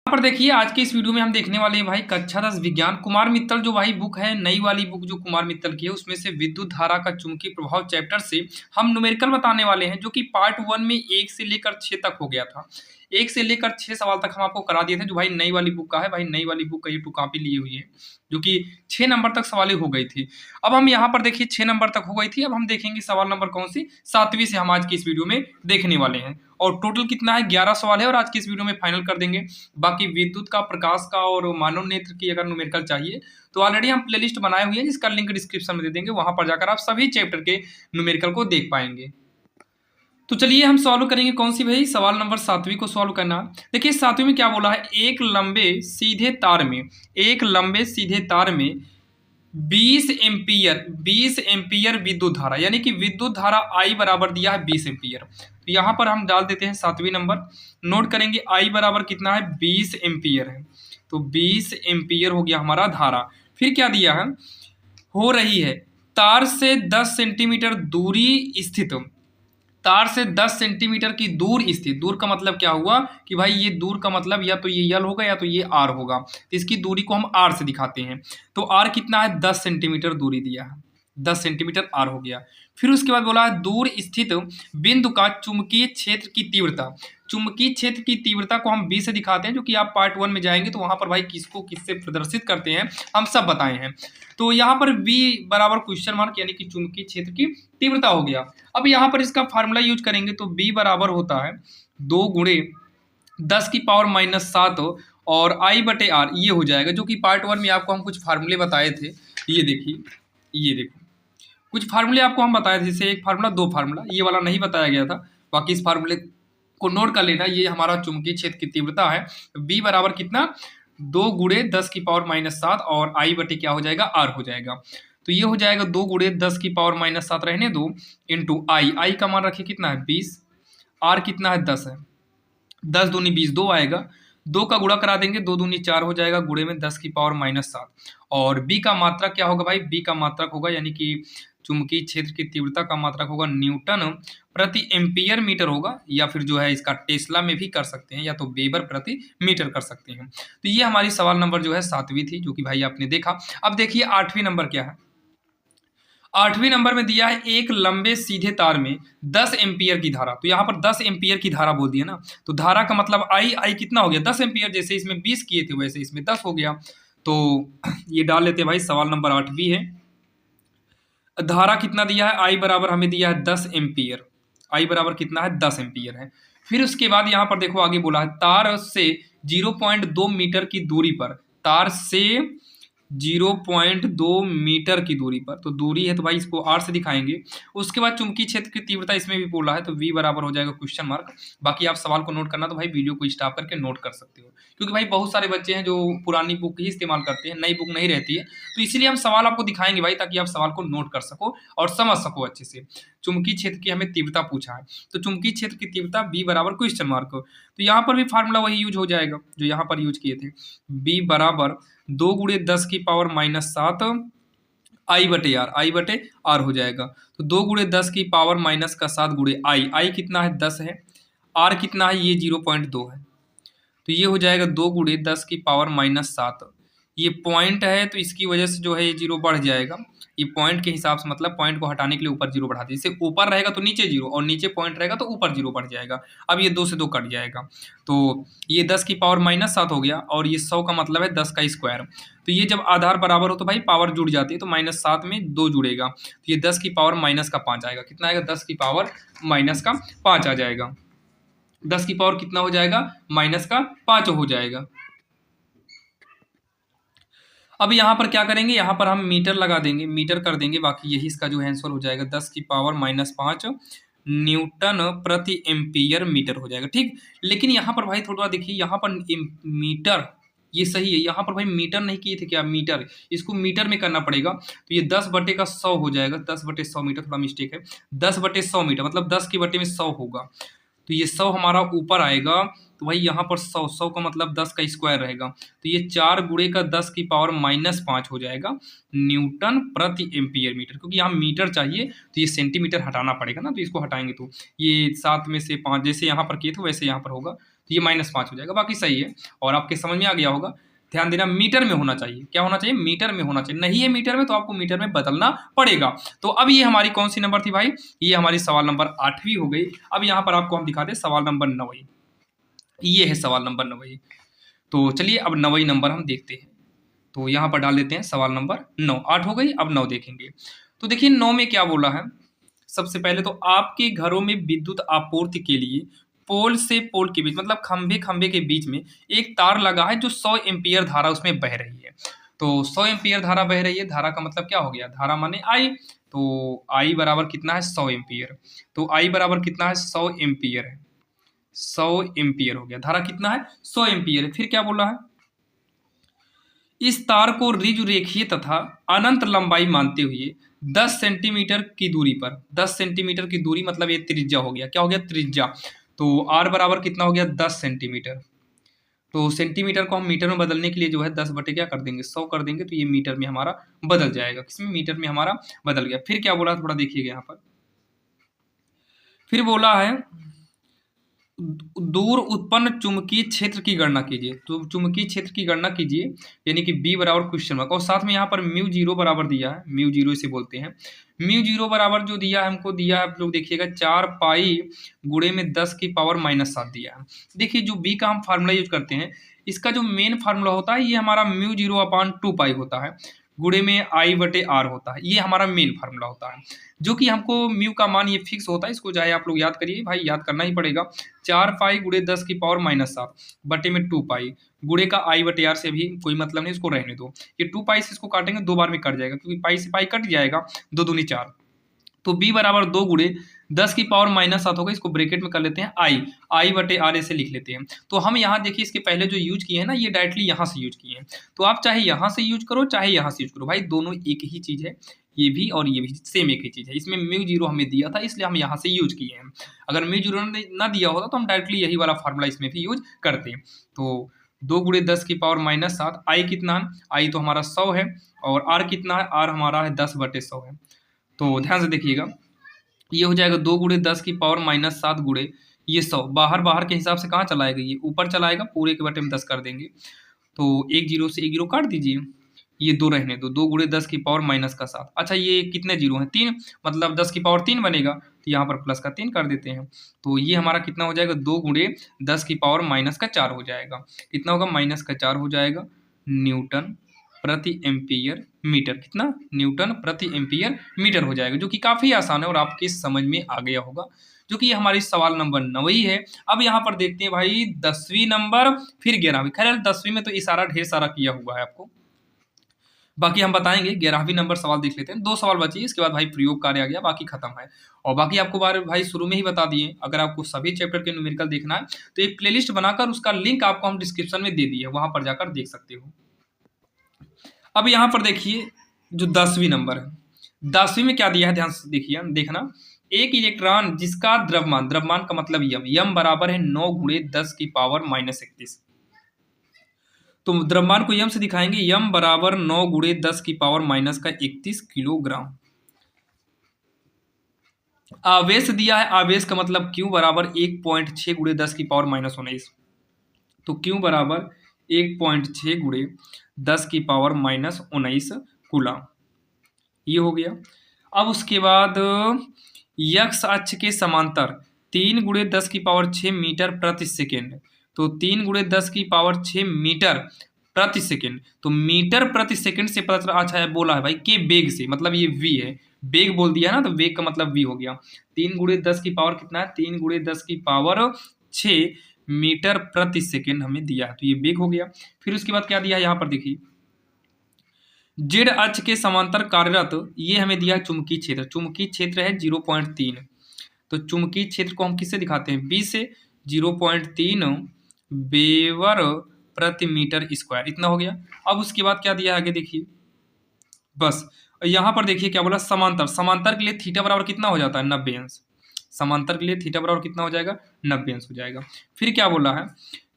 पर देखिए आज के इस वीडियो में हम देखने वाले हैं भाई कक्षा 10 विज्ञान कुमार मित्तल जो भाई बुक है, नई वाली बुक जो कुमार मित्तल की है उसमें से विद्युत धारा का चुंबकीय प्रभाव चैप्टर से हम न्यूमेरिकल बताने वाले हैं, जो कि पार्ट 1 में 1 से लेकर 6 तक हो गया था। 1 से लेकर 6 सवाल तक हम आपको करा दिए थे, जो भाई नई वाली बुक का है। भाई नई वाली बुक का ये 2 कॉपी लिए हुई है, जो कि 6 नंबर तक सवालें हो गई थी। अब हम यहाँ पर देखिए 6 नंबर तक हो गई थी। अब हम देखेंगे सवाल नंबर कौन सी 7वीं से हम आज की इस वीडियो में देखने वाले हैं। और टोटल कितना है 11 सवाल है और आज की इस वीडियो में फाइनल कर देंगे। बाकी विद्युत का, प्रकाश का और मानव नेत्र की अगर न्यूमेरिकल चाहिए तो ऑलरेडी हम प्लेलिस्ट बनाए हुए हैं, जिसका लिंक डिस्क्रिप्शन में दे देंगे। वहां पर जाकर आप सभी चैप्टर के न्यूमेरिकल को देख पाएंगे। तो चलिए हम सॉल्व करेंगे कौन सी भाई, सवाल नंबर 7वीं को सॉल्व करना। देखिए 7वीं में क्या बोला है, एक लंबे सीधे तार में 20 एम्पियर विद्युत धारा, यानी कि विद्युत धारा I बराबर दिया है 20 एम्पियर। तो यहाँ पर हम डाल देते हैं 7वीं नंबर, नोट करेंगे I बराबर कितना है 20 एम्पियर है। तो 20 एम्पियर हो गया हमारा धारा। फिर क्या दिया है, हो रही है तार से 10 सेंटीमीटर दूरी स्थित, तार से 10 सेंटीमीटर की दूर स्थित, दूर का मतलब क्या हुआ कि भाई ये दूर का मतलब या तो ये यल होगा या तो ये आर होगा। तो इसकी दूरी को हम आर से दिखाते हैं। तो आर कितना है 10 सेंटीमीटर दूरी दिया है, 10 सेंटीमीटर आर हो गया। फिर उसके बाद बोला है दूर स्थित बिंदु का चुंबकीय क्षेत्र की तीव्रता। चुंबकीय क्षेत्र की तीव्रता को हम बी से दिखाते हैं, जो कि आप पार्ट 1 में जाएंगे तो वहां पर भाई किसको किससे प्रदर्शित करते हैं हम सब बताए हैं। तो यहाँ पर बी बराबर क्वेश्चन मार्क, यानी कि चुंबकीय क्षेत्र की तीव्रता हो गया। अब यहाँ पर इसका फार्मूला यूज करेंगे तो बी बराबर होता है 2 गुणे 10 की पावर -7 और I बटे आर, ये हो जाएगा। जो कि पार्ट 1 में आपको हम कुछ फार्मूले बताए थे। ये देखिए, ये देखो कुछ फार्मूले आपको हम बताए थे, जैसे एक फार्मूला, 2 फार्मूला, ये वाला नहीं बताया गया था। बाकी इस फार्मूले को नोट कर लेना। ये हमारा चुंबकीय क्षेत्र की तीव्रता है। बी बराबर कितना 2 गुणे 10 की पावर -7 और I बटे क्या हो जाएगा आर हो जाएगा। तो ये हो जाएगा 2 गुणे 10 की पावर -7 रहने दो इंटू आई का मान रखिए कितना है 20, आर कितना है 10 है, 10 दूनी 20 2 आएगा, 2 का गुणा करा देंगे, 2 दूनी 4 हो जाएगा, गुणे में 10 की पावर -7। और बी का मात्रक क्या होगा भाई, बी का मात्रक होगा यानी कि चुंबकीय क्षेत्र की तीव्रता का मात्रक होगा न्यूटन प्रति एम्पियर मीटर होगा, या फिर जो है इसका टेस्ला में भी कर सकते हैं, या तो वेबर प्रति मीटर कर सकते हैं। तो ये हमारी सवाल नंबर जो है 7वीं थी, जो कि भाई आपने देखा। अब देखिए 8वीं नंबर क्या है। 8वीं नंबर में दिया है एक लंबे सीधे तार में 10 एम्पियर की धारा। तो यहाँ पर 10 एम्पियर की धारा बोल दिया ना, तो धारा का मतलब आई कितना हो गया 10 एम्पियर, जैसे इसमें 20 किए थे वैसे इसमें 10 हो गया। तो ये डाल लेते हैं भाई, सवाल नंबर 8वीं है। धारा कितना दिया है, आई बराबर हमें दिया है 10 एम्पियर, आई बराबर कितना है 10 एम्पियर है। फिर उसके बाद यहाँ पर देखो आगे बोला है तार से 0.2 मीटर की दूरी पर, तार से 0.2 मीटर की दूरी पर, तो दूरी है तो भाई इसको आर से दिखाएंगे। उसके बाद चुंबकीय क्षेत्र की तीव्रता इसमें भी बोला है, तो वी बराबर हो जाएगा क्वेश्चन मार्क। बाकी आप सवाल को नोट करना तो भाई वीडियो को स्टॉप करके नोट कर सकते हो, क्योंकि भाई बहुत सारे बच्चे हैं जो पुरानी बुक ही इस्तेमाल करते हैं, नई बुक नहीं रहती है। तो इसीलिए हम सवाल आपको दिखाएंगे भाई, ताकि आप सवाल को नोट कर सको और समझ सको अच्छे से। चुंबकीय क्षेत्र की हमें तीव्रता पूछा है, तो चुंबकीय क्षेत्र की तीव्रता बी बराबर क्वेश्चन मार्क। तो यहाँ पर भी फार्मूला वही यूज हो जाएगा जो यहाँ पर यूज किए थे। बी बराबर 2 गुणे 10 की पावर -7 आई बटे आर, आई बटे आर हो जाएगा। तो 2 गुणे 10 की पावर -7 गुणे आई कितना है 10 है, आर कितना है ये 0.2 है। तो ये हो जाएगा 2 गुणे 10 की पावर -7। ये पॉइंट है तो इसकी वजह से जो है ये 0 बढ़ जाएगा। ये पॉइंट के हिसाब से, मतलब पॉइंट को हटाने के लिए ऊपर 0 बढ़ा दीजिए। जैसे ऊपर रहेगा तो नीचे 0 और नीचे पॉइंट रहेगा तो ऊपर 0 बढ़ जाएगा। अब ये 2 से 2 कट जाएगा, तो ये 10 की पावर -7 हो गया और ये 100 का मतलब है 10 का स्क्वायर। तो ये जब आधार बराबर हो तो भाई पावर जुड़ जाती है, तो -7 में 2 जुड़ेगा, तो ये 10 की पावर -5 आएगा। कितना आएगा 10 की पावर -5 आ जाएगा। 10 की पावर कितना हो जाएगा -5 हो जाएगा। अब यहाँ पर क्या करेंगे, यहाँ पर हम मीटर लगा देंगे, मीटर कर देंगे, बाकी यही इसका जो आंसर हो जाएगा 10 की पावर -5 न्यूटन प्रति एम्पियर मीटर हो जाएगा। ठीक, लेकिन यहाँ पर भाई थोड़ा देखिए, यहाँ पर मीटर ये सही है, यहाँ पर भाई मीटर नहीं किए थे क्या, मीटर, इसको मीटर में करना पड़ेगा। तो ये 10 बटे का 100 हो जाएगा, 10 बटे 100 मीटर, थोड़ा मिस्टेक है, 10 बटे 100 मीटर मतलब 10 के बटे में 100 होगा। तो ये 100 हमारा ऊपर आएगा, तो भाई यहाँ पर 100 का मतलब 10 का स्क्वायर रहेगा, तो ये 4 गुणे का 10 की पावर -5 हो जाएगा न्यूटन प्रति एम्पियर मीटर। क्योंकि यहाँ मीटर चाहिए तो ये सेंटीमीटर हटाना पड़ेगा ना, तो इसको हटाएंगे तो ये 7 में से 5, जैसे यहाँ पर किए थे वैसे यहाँ पर होगा, तो ये -5 हो जाएगा, बाकी सही है और आपके समझ में आ गया होगा। ध्यान देना, मीटर में होना चाहिए, क्या होना चाहिए, मीटर में होना चाहिए, नहीं है मीटर में तो आपको मीटर में बदलना पड़ेगा। तो अब ये हमारी कौन सी नंबर थी भाई, ये हमारी सवाल नंबर 8वीं हो गई। अब यहाँ पर आपको हम दिखाते हैं सवाल नंबर 9वीं, ये है सवाल नंबर 9वीं। तो चलिए अब 9वीं नंबर हम देखते हैं। तो यहाँ पर डाल देते हैं सवाल नंबर 9, 8 हो गई, अब 9 देखेंगे। तो देखिए 9 में क्या बोला है, सबसे पहले तो आपके घरों में विद्युत आपूर्ति के लिए पोल से पोल के बीच, मतलब खंभे खंभे के बीच में एक तार लगा है जो 100 एम्पीयर धारा उसमें बह रही है। तो 100 एम्पीयर धारा बह रही है, धारा का मतलब क्या हो गया, धारा माने आई, तो आई बराबर कितना है 100 एम्पीयर। तो आई बराबर कितना है 100 एम्पीयर है, 100 एम्पीयर हो गया, धारा कितना है 100 एम्पीयर है। फिर क्या बोला है, इस तार को ऋजु रेखीय तथा अनंत लंबाई मानते हुए 10 सेंटीमीटर की दूरी पर, 10 सेंटीमीटर की दूरी मतलब ये त्रिज्या हो गया, क्या हो गया त्रिज्या। तो r बराबर कितना हो गया 10 सेंटीमीटर। तो सेंटीमीटर को हम मीटर में बदलने के लिए जो है 10 बटे क्या कर देंगे 100 कर देंगे, तो ये मीटर में हमारा बदल जाएगा, किसमें, मीटर में हमारा बदल गया। फिर क्या बोला थोड़ा देखिएगा यहाँ पर, फिर बोला है दूर उत्पन्न चुंबकीय क्षेत्र की गणना कीजिए। तो चुंबकीय क्षेत्र की गणना कीजिए, यानी कि बी बराबर क्वेश्चन मार्क, और साथ में यहाँ पर म्यू जीरो बराबर दिया है, म्यू जीरो इसे बोलते हैं। म्यू जीरो बराबर जो दिया है हमको, दिया है आप लोग देखिएगा 4 पाई गुणे में 10 की पावर -7 दिया है। देखिए जो बी का हम फार्मूला यूज करते हैं, इसका जो मेन फार्मूला होता है ये हमारा म्यू जीरो अपान 2 पाई होता है, गुणे में आई बटे आर होता है, ये हमारा मेन फार्मूला होता है। जो कि हमको म्यू का मान ये फिक्स होता है, इसको चाहे आप लोग याद करिए भाई, याद करना ही पड़ेगा। 4 पाई गुणे 10 की पावर -7 बटे में 2 पाई, गुणे का आई बटे आर से भी कोई मतलब नहीं, इसको रहने दो। ये 2 पाई से इसको काटेंगे 2 बार में कट जाएगा, क्योंकि पाई से पाई कट जाएगा, 2 दूनी 4। तो b बराबर 2 गुणे 10 की पावर -7 होगा, इसको ब्रैकेट में कर लेते हैं आई बटे आर ऐसे लिख लेते हैं। तो हम यहाँ देखिए इसके पहले जो यूज किए हैं ना, ये डायरेक्टली यहाँ से यूज किए हैं। तो आप चाहे यहाँ से यूज करो चाहे यहाँ से यूज करो, भाई दोनों एक ही चीज है, ये भी और ये भी सेम एक ही चीज है। इसमें म्यू जीरो हमें दिया था इसलिए हम यहाँ से यूज किए हैं, अगर म्यू जीरो ना दिया होता तो हम डायरेक्टली यही वाला फार्मूला इसमें भी यूज करते हैं। तो 2 गुणे 10 की पावर -7, आई कितना है, आई तो हमारा 100 है, और आर कितना है, आर हमारा है 10 बटे 100 है। तो ध्यान से देखिएगा, ये हो जाएगा 2 गुणे 10 की पावर -7 गुणे ये 100, बाहर बाहर के हिसाब से कहाँ चलाएगा, ये ऊपर चलाएगा, पूरे के बटे में 10 कर देंगे। तो एक जीरो से एक जीरो काट दीजिए, ये 2 रहने दो, 2 गुणे 10 की पावर -7। अच्छा ये कितने जीरो हैं, 3, मतलब 10 की पावर 3 बनेगा, तो यहाँ पर प्लस का 3 कर देते हैं। तो ये हमारा कितना हो जाएगा, 2 गुणे 10 की पावर -4 हो जाएगा, कितना होगा -4 हो जाएगा न्यूटन प्रति एम्पियर मीटर, कितना, न्यूटन प्रति एम्पियर मीटर हो जाएगा, जो कि काफ़ी आसान है और आपके समझ में आ गया होगा, जो कि हमारी सवाल नंबर 9 है। अब यहाँ पर देखते हैं भाई 10वीं नंबर, फिर 11वीं। खैर 10वीं में तो इशारा ढेर सारा किया हुआ है आपको, बाकी हम बताएंगे। 11वीं नंबर सवाल देख लेते हैं, 2 सवाल बची, इसके बाद भाई प्रयोग कार्य आ गया, बाकी खत्म है। और बाकी आपको बार भाई शुरू में ही बता दिए, अगर आपको सभी चैप्टर के न्यूमेरिकल देखना है तो एक प्लेलिस्ट बनाकर उसका लिंक आपको हम डिस्क्रिप्शन में दे दिए, वहां पर जाकर देख सकते हो। अब यहाँ पर देखिए जो 10वीं नंबर है, 10वीं में क्या दिया है, ध्यान से देखिए, देखना, एक इलेक्ट्रॉन जिसका द्रव्यमान, द्रव्यमान का मतलब यम बराबर है 9 गुणे 10 की पावर -31। तो द्रव्यमान को यम से दिखाएंगे, यम बराबर 9 गुणे 10 की पावर -31 किलोग्राम। आवेश दिया है, आवेश का मतलब क्यू बराबर 1.6 गुणे 10 की पावर -19। तो क्यू बराबर 1.6 गुणे 10 की पावर -19 कूलम, ये हो गया। अब उसके बाद यक्स अक्ष के समांतर 3 गुणे 10 की पावर 6 मीटर प्रति सेकेंड। तो 3 गुणे 10 की पावर 6 मीटर प्रति सेकेंड, तो मीटर प्रति सेकेंड से पता चला, अच्छा है बोला है भाई के बेग से, मतलब ये वी है, बेग बोल दिया ना, तो बेग का मतलब वी हो गया। 3 गुणे 10 की पावर कितना है, 3 गुणे 10 की पावर 6 मीटर प्रति सेकेंड हमें दिया है, तो ये बेग हो गया। फिर उसके बाद क्या दिया है यहाँ पर देखिए, जेड अक्ष के समांतर कार्यरत, ये हमें दिया है चुंबकीय क्षेत्र, चुंबकीय क्षेत्र है 0.3। तो चुंबकीय क्षेत्र को हम किससे दिखाते हैं, बी से, 0.3 वेबर प्रति मीटर स्क्वायर, इतना हो गया। अब उसके बाद क्या दिया है आगे देखिए, बस यहाँ पर देखिए क्या बोला, समांतर, समांतर के लिए थीटा बराबर कितना हो जाता है 90 अंश, समांतर के लिए थीटा बराबर कितना हो जाएगा 90 अंश हो जाएगा। फिर क्या बोला है,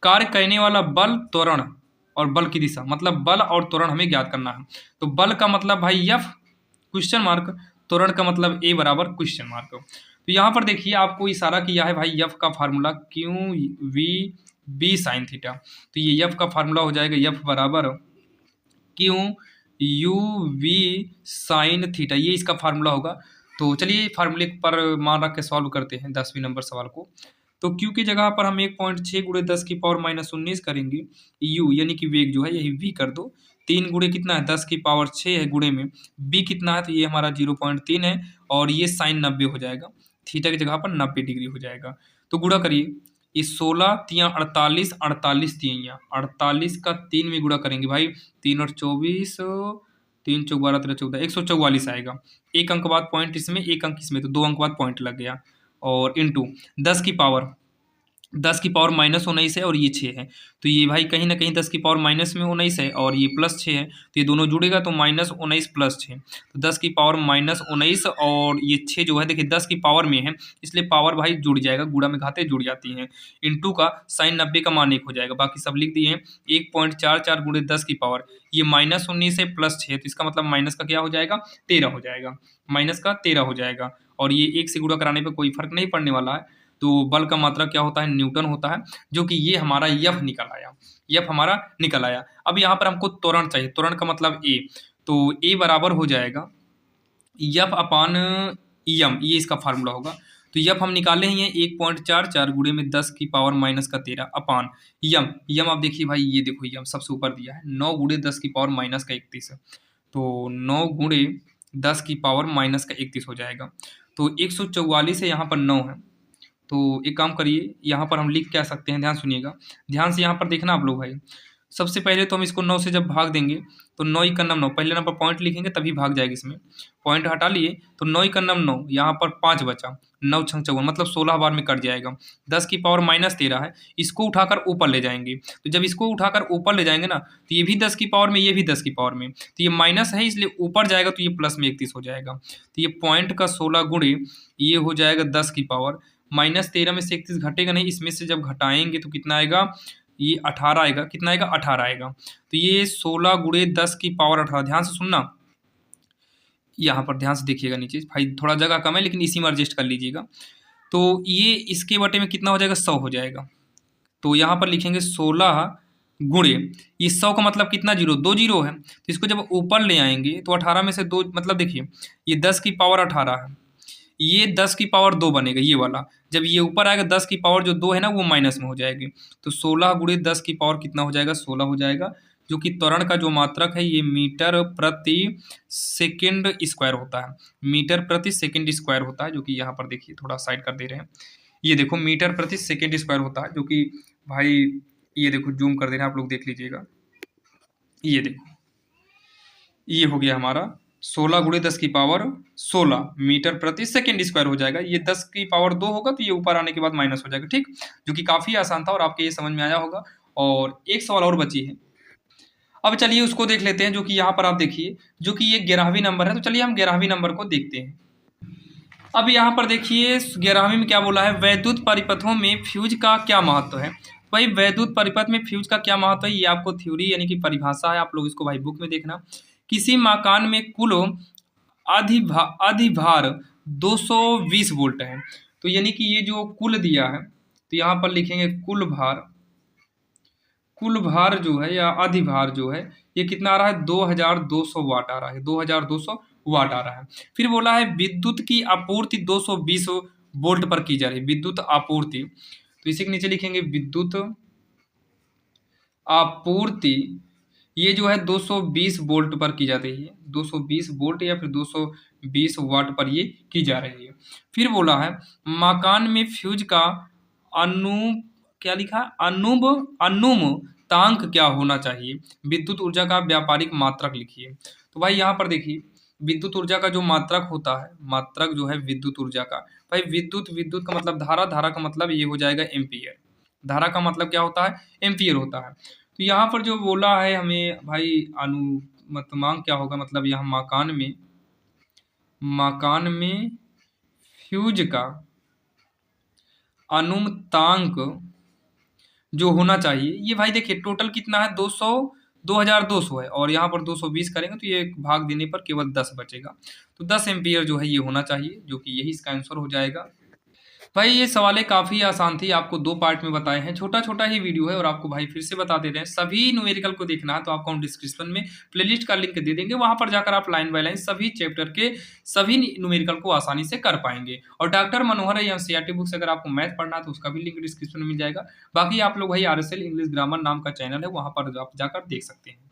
कार्य करने वाला बल, त्वरण और बल की दिशा, मतलब बल और त्वरण हमें ज्ञात करना है। तो बल का मतलब भाई एफ क्वेश्चन मार्क, त्वरण का मतलब ए बराबर क्वेश्चन मार्क। तो यहाँ पर देखिए आपको इशारा किया है भाई एफ का formula Q V B sine theta. तो ये एफ का फार्मूला हो जाएगा एफ बराबर Q U V sine theta, ये इसका फार्मूला होगा। तो चलिए फार्मूले पर मान रख के सॉल्व करते हैं 10वीं नंबर सवाल को। तो क्यू की जगह पर हम 1.6 गुणे 10 की पावर -19 करेंगे। यू यानी कि वेग जो है यही वी कर दो। 3 गुणे कितना है 10 की पावर 6 है गुणे में बी कितना है, तो ये हमारा 0.3 है और ये साइन 90 हो जाएगा। थीटा की जगह पर 90 डिग्री हो जाएगा। तो गुणा करिए, ये 16 तिया 48, 48 तिया 48 का 3 में गुणा करेंगे भाई, 3 और 24, 3 चौक 12 13 14, 144 आएगा। एक अंक बाद पॉइंट इसमें, एक अंक इसमें, तो 2 अंक बाद पॉइंट लग गया। और इंटू 10 की पावर -19 है और ये 6 है, तो ये भाई कहीं ना कहीं 10 की पावर माइनस में 19 है और ये +6 है, तो ये दोनों जुड़ेगा तो -19 + 6, तो 10 की पावर -19 और ये 6 जो है देखिए 10 की पावर में है, इसलिए पावर भाई जुड़ जाएगा, गुणा में घाते जुड़ जाती हैं। इंटू का साइन 90 का मान 1 हो जाएगा, बाकी सब लिख दिए हैं। 1.44 गुणे 10 की पावर, ये -19 है +6, तो इसका मतलब माइनस का क्या हो जाएगा 13 हो जाएगा, माइनस का 13 हो जाएगा। और ये 1 से गुणा कराने पर कोई फर्क नहीं पड़ने वाला है। तो बल का मात्रा क्या होता है न्यूटन होता है, जो कि ये हमारा एफ निकल आया, एफ हमारा निकल आया। अब यहाँ पर हमको त्वरण चाहिए, त्वरण का मतलब ए, तो ए बराबर हो जाएगा एफ अपान एम, ये इसका फार्मूला होगा। तो एफ हम निकाले ही हैं 1.44 गुणे में 10 की पावर -13 अपान यम, यम आप देखिए भाई, ये देखो यम सबसे ऊपर दिया है 9 गुणे 10 की पावर -31, तो 9 गुणे 10 की पावर -31 हो जाएगा। तो 144 है, यहाँ पर 9 है, तो एक काम करिए यहाँ पर हम लिख क्या सकते हैं, ध्यान सुनिएगा, ध्यान से यहाँ पर देखना आप लोग भाई। सबसे पहले तो हम इसको 9 से जब भाग देंगे तो 9 × 9 9, पहले नंबर पॉइंट लिखेंगे तभी भाग जाएगी, इसमें पॉइंट हटा लिए तो 9 × 9 9, यहाँ पर 5 बचा, 9 × 54 मतलब 16 बार में कट जाएगा। 10 की पावर -13 है, इसको उठाकर ऊपर ले जाएंगे, तो जब इसको उठाकर ऊपर ले जाएंगे ना तो ये भी 10 की पावर में, ये भी 10 की पावर में, तो ये माइनस है इसलिए ऊपर जाएगा तो ये प्लस में 31 हो जाएगा। तो ये पॉइंट का 16 गुणे ये हो जाएगा 10 की पावर -13 में से 31 घटेगा नहीं, इसमें से जब घटाएंगे तो कितना आएगा, ये 18 आएगा, कितना आएगा 18 आएगा। तो ये 16 गुणे 10 की पावर 18, ध्यान से सुनना, यहाँ पर ध्यान से देखिएगा नीचे भाई, थोड़ा जगह कम है लेकिन इसी में एडजस्ट कर लीजिएगा। तो ये इसके बटे में कितना हो जाएगा 100 हो जाएगा। तो यहाँ पर लिखेंगे 16 गुणे, ये 100 का मतलब कितना जीरो, 2 जीरो है, तो इसको जब ऊपर ले आएंगे तो 18 में से 2 मतलब देखिए ये 10 की पावर 18 है, ये 10 की पावर 2 बनेगा ये वाला, जब ये ऊपर आएगा 10 की पावर जो 2 है ना वो माइनस में हो जाएगी। तो 16 गुणे 10 की पावर कितना हो जाएगा 16 हो जाएगा, जो कि त्वरण का जो मात्रक है ये मीटर प्रति सेकंड स्क्वायर होता है, मीटर प्रति सेकंड स्क्वायर होता है, जो कि यहाँ पर देखिए थोड़ा साइड कर दे रहे हैं, ये देखो मीटर प्रति सेकंड स्क्वायर होता है, जो कि भाई ये देखो जूम कर दे रहे हैं आप लोग देख लीजिएगा, ये देखो ये हो गया हमारा 16 गुणे 10 की पावर 16 मीटर प्रति सेकंड स्क्वायर हो जाएगा। ये 10 की पावर 2 होगा तो ये ऊपर आने के बाद माइनस हो जाएगा, ठीक, जो कि काफी आसान था और आपके ये समझ में आया होगा। और एक सवाल और बची है, अब चलिए उसको देख लेते हैं, जो कि यहाँ पर आप देखिए, जो कि ये 11वीं नंबर है, तो चलिए हम 11वीं नंबर को देखते हैं। अब यहाँ पर देखिए 11वीं में क्या बोला है, वैद्युत परिपथों में फ्यूज का क्या महत्व है। भाई वैद्युत परिपथ में फ्यूज का क्या महत्व है, ये आपको थ्योरी यानी कि परिभाषा है, आप लोग इसको भाई बुक में देखना। किसी मकान में कुल अधिभार 220 वोल्ट है, तो यानी कि ये जो कुल दिया है तो यहाँ पर लिखेंगे कुल भार जो है या अधिभार जो है ये कितना आ रहा है 2200 वाट आ रहा है, 2200 वाट आ रहा है। फिर बोला है विद्युत की आपूर्ति 220 वोल्ट पर की जा रही है, विद्युत आपूर्ति, तो इसी के नीचे लिखेंगे विद्युत आपूर्ति ये जो है 220 वोल्ट पर की जा रही है, 220 वोल्ट या फिर 220 वाट पर ये की जा रही है। फिर बोला है मकान में फ्यूज का क्या लिखा अनुमतांक क्या होना चाहिए, विद्युत ऊर्जा का व्यापारिक मात्रक लिखिए। तो भाई यहाँ पर देखिए विद्युत ऊर्जा का जो मात्रक होता है, मात्रक जो है विद्युत ऊर्जा का, भाई विद्युत का मतलब धारा, धारा का मतलब ये हो जाएगा एम्पियर, धारा का मतलब क्या होता है एम्पियर होता है। तो यहाँ पर जो बोला है हमें भाई अनुमतांक क्या होगा, मतलब यहाँ मकान में फ्यूज का अनुमतांक जो होना चाहिए, ये भाई देखिए टोटल कितना है 2200 है और यहाँ पर 220 करेंगे तो ये भाग देने पर केवल 10 बचेगा, तो 10 एम्पियर जो है ये होना चाहिए, जो कि यही इसका आंसर हो जाएगा। भाई ये सवालें काफ़ी आसान थी, आपको 2 पार्ट में बताए हैं, छोटा-छोटा ही वीडियो है और आपको भाई फिर से बता दे रहे हैं, सभी न्यूमेरिकल को देखना है तो आपको हम डिस्क्रिप्शन में प्लेलिस्ट का लिंक दे देंगे, वहाँ पर जाकर आप लाइन बाय लाइन सभी चैप्टर के सभी न्यूमेरिकल को आसानी से कर पाएँगे। और डॉक्टर मनोहर या एनसीईआरटी बुक्स अगर आपको मैथ पढ़ना है तो उसका भी लिंक डिस्क्रिप्शन में मिल जाएगा। बाकी आप लोग भाई आरएसएल इंग्लिश ग्रामर नाम का चैनल है, वहाँ पर आप जाकर देख सकते हैं।